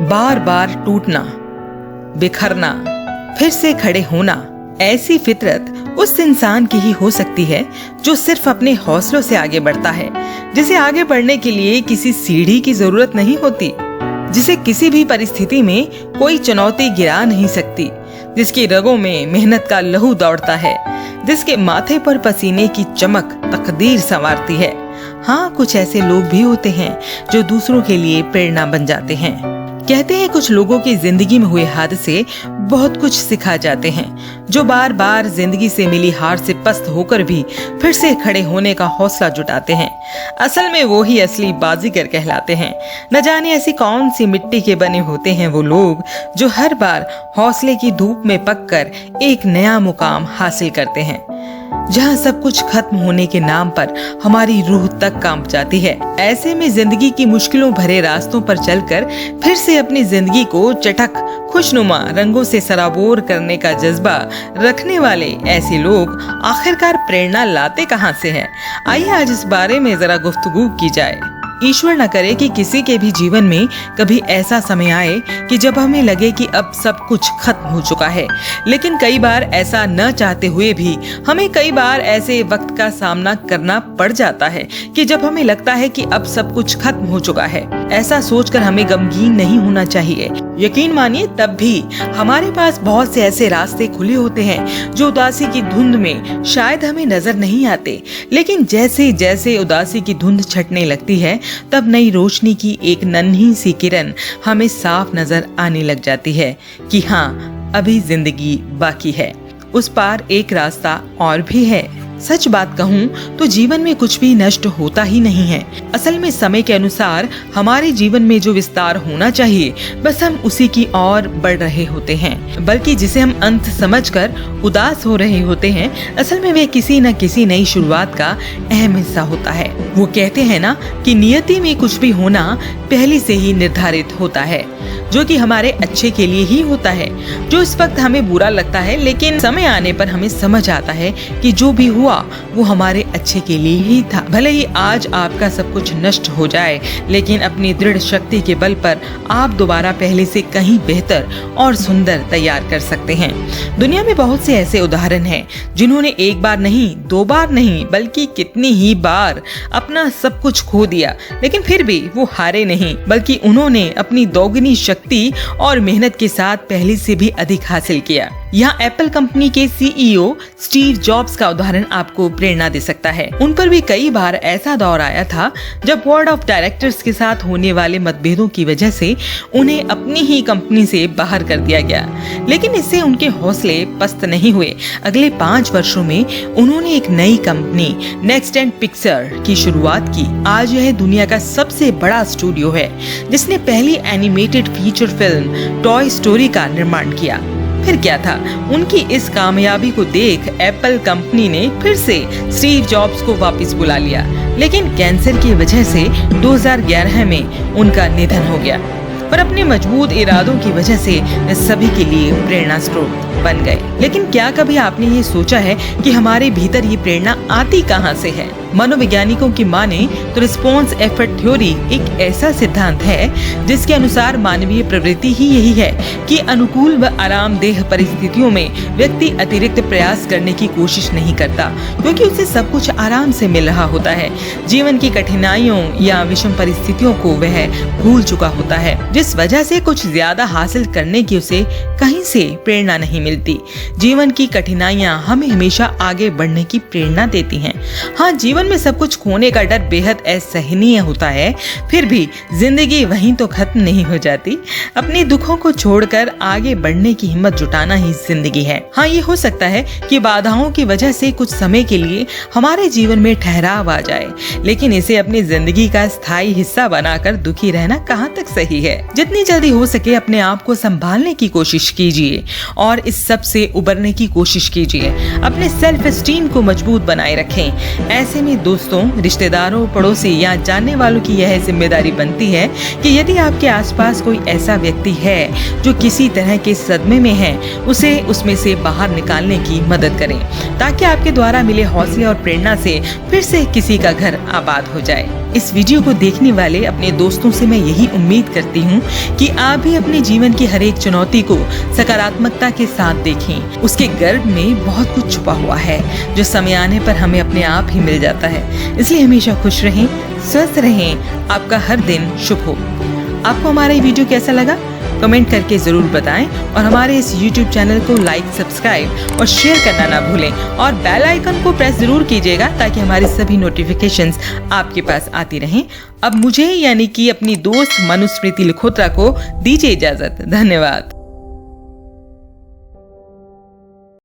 बार बार टूटना, बिखरना, फिर से खड़े होना, ऐसी फितरत उस इंसान की ही हो सकती है जो सिर्फ अपने हौसलों से आगे बढ़ता है, जिसे आगे बढ़ने के लिए किसी सीढ़ी की जरूरत नहीं होती, जिसे किसी भी परिस्थिति में कोई चुनौती गिरा नहीं सकती, जिसकी रगों में मेहनत का लहू दौड़ता है, जिसके माथे पर पसीने की चमक तकदीर संवारती है। हाँ, कुछ ऐसे लोग भी होते हैं जो दूसरों के लिए प्रेरणा बन जाते हैं। कहते हैं कुछ लोगों की जिंदगी में हुए हादसे बहुत कुछ सिखा जाते हैं, जो बार बार जिंदगी से मिली हार से पस्त होकर भी फिर से खड़े होने का हौसला जुटाते हैं। असल में वो ही असली बाजीगर कहलाते हैं। न जाने ऐसी कौन सी मिट्टी के बने होते हैं वो लोग जो हर बार हौसले की धूप में पककर एक नया मुकाम हासिल करते हैं, जहाँ सब कुछ खत्म होने के नाम पर हमारी रूह तक कांप जाती है। ऐसे में जिंदगी की मुश्किलों भरे रास्तों पर चलकर फिर से अपनी जिंदगी को चटक खुशनुमा रंगों से सराबोर करने का जज्बा रखने वाले ऐसे लोग आखिरकार प्रेरणा लाते कहाँ से हैं? आइए आज इस बारे में जरा गुफ्तगू की जाए। ईश्वर न करे कि किसी के भी जीवन में कभी ऐसा समय आए कि जब हमें लगे कि अब सब कुछ खत्म हो चुका है, लेकिन कई बार ऐसा न चाहते हुए भी हमें कई बार ऐसे वक्त का सामना करना पड़ जाता है कि जब हमें लगता है कि अब सब कुछ खत्म हो चुका है। ऐसा सोचकर हमें गमगीन नहीं होना चाहिए। यकीन मानिए, तब भी हमारे पास बहुत से ऐसे रास्ते खुले होते हैं जो उदासी की धुंध में शायद हमें नजर नहीं आते, लेकिन जैसे जैसे उदासी की धुंध छटने लगती है तब नई रोशनी की एक नन्ही सी किरण हमें साफ नजर आने लग जाती है कि हाँ, अभी जिंदगी बाकी है, उस पार एक रास्ता और भी है। सच बात कहूँ तो जीवन में कुछ भी नष्ट होता ही नहीं है। असल में समय के अनुसार हमारे जीवन में जो विस्तार होना चाहिए बस हम उसी की ओर बढ़ रहे होते हैं, बल्कि जिसे हम अंत समझकर उदास हो रहे होते हैं, असल में वे किसी न किसी नई शुरुआत का अहम हिस्सा होता है। वो कहते हैं ना कि नियति में कुछ भी होना पहले से ही निर्धारित होता है, जो कि हमारे अच्छे के लिए ही होता है। जो इस वक्त हमें बुरा लगता है, लेकिन समय आने पर हमें समझ आता है कि जो भी हुआ वो हमारे अच्छे के लिए ही था। भले ही आज आपका सब कुछ नष्ट हो जाए, लेकिन अपनी दृढ़ शक्ति के बल पर आप दोबारा पहले से कहीं बेहतर और सुंदर तैयार कर सकते हैं। दुनिया में बहुत से ऐसे उदाहरण हैं जिन्होंने एक बार नहीं, दो बार नहीं, बल्कि कितनी ही बार अपना सब कुछ खो दिया, लेकिन फिर भी वो हारे नहीं, बल्कि उन्होंने अपनी दोगुनी शक्ति और मेहनत के साथ पहले से भी अधिक हासिल किया। यहाँ एप्पल कंपनी के सीईओ स्टीव जॉब्स का उदाहरण आपको प्रेरणा दे सकता है। उन पर भी कई बार ऐसा दौर आया था जब बोर्ड ऑफ डायरेक्टर्स के साथ होने वाले मतभेदों की वजह से उन्हें अपनी ही कंपनी से बाहर कर दिया गया, लेकिन इससे उनके हौसले पस्त नहीं हुए। अगले 5 वर्षों में उन्होंने एक नई कंपनी नेक्स्ट एंड पिक्चर की शुरुआत की। आज यह दुनिया का सबसे बड़ा स्टूडियो है, जिसने पहली animated feature film toy story का निर्माण किया। फिर क्या था, उनकी इस कामयाबी को देख एप्पल कंपनी ने फिर से स्टीव जॉब्स को वापस बुला लिया, लेकिन कैंसर की वजह से 2011 में उनका निधन हो गया। पर अपने मजबूत इरादों की वजह से सभी के लिए प्रेरणा स्रोत बन गए। लेकिन क्या कभी आपने ये सोचा है कि हमारे भीतर ये प्रेरणा आती कहाँ से है? मनोवैज्ञानिकों की माने तो रिस्पॉन्स एफर्ट थ्योरी एक ऐसा सिद्धांत है जिसके अनुसार मानवीय प्रवृत्ति ही यही है कि अनुकूल व आरामदेह परिस्थितियों में व्यक्ति अतिरिक्त प्रयास करने की कोशिश नहीं करता, क्योंकि उसे सब कुछ आराम से मिल रहा होता है। जीवन की कठिनाइयों या विषम परिस्थितियों को वह भूल चुका होता है, जिस वजह से कुछ ज्यादा हासिल करने की उसे कहीं से प्रेरणा नहीं मिलती। जीवन की कठिनाइयाँ हमें हमेशा आगे बढ़ने की प्रेरणा देती हैं। हाँ, जीवन में सब कुछ खोने का डर बेहद असहनीय होता है, फिर भी जिंदगी वहीं तो खत्म नहीं हो जाती। अपने दुखों को छोड़कर आगे बढ़ने की हिम्मत जुटाना ही जिंदगी है। हाँ, ये हो सकता है कि बाधाओं की वजह से कुछ समय के लिए हमारे जीवन में ठहराव आ जाए, लेकिन इसे अपनी जिंदगी का स्थायी हिस्सा बनाकर दुखी रहना कहाँ तक सही है? जितनी जल्दी हो सके अपने आप को संभालने की कोशिश कीजिए और इस सब से उबरने की कोशिश कीजिए। अपने सेल्फ एस्टीम को मजबूत बनाए रखें। ऐसे में दोस्तों, रिश्तेदारों, पड़ोसी या जानने वालों की यह जिम्मेदारी बनती है कि यदि आपके आसपास कोई ऐसा व्यक्ति है जो किसी तरह के सदमे में है, उसे उसमें से बाहर निकालने की मदद करें, ताकि आपके द्वारा मिले हौसले और प्रेरणा से फिर से किसी का घर आबाद हो जाए। इस वीडियो को देखने वाले अपने दोस्तों से मैं यही उम्मीद करती हूँ कि आप भी अपने जीवन की हर एक चुनौती को सकारात्मकता के साथ देखें। उसके गर्भ में बहुत कुछ छुपा हुआ है जो समय आने पर हमें अपने आप ही मिल जाता है। इसलिए हमेशा खुश रहें, स्वस्थ रहें, आपका हर दिन शुभ हो। आपको हमारा ये वीडियो कैसा लगा कमेंट करके जरूर बताएं और हमारे इस YouTube चैनल को लाइक, सब्सक्राइब और शेयर करना ना भूलें और बेल आइकन को प्रेस जरूर कीजिएगा ताकि हमारी सभी नोटिफिकेशंस आपके पास आती रहें। अब मुझे यानी कि अपनी दोस्त मनुस्मृति लिखोत्रा को दीजिए इजाजत। धन्यवाद।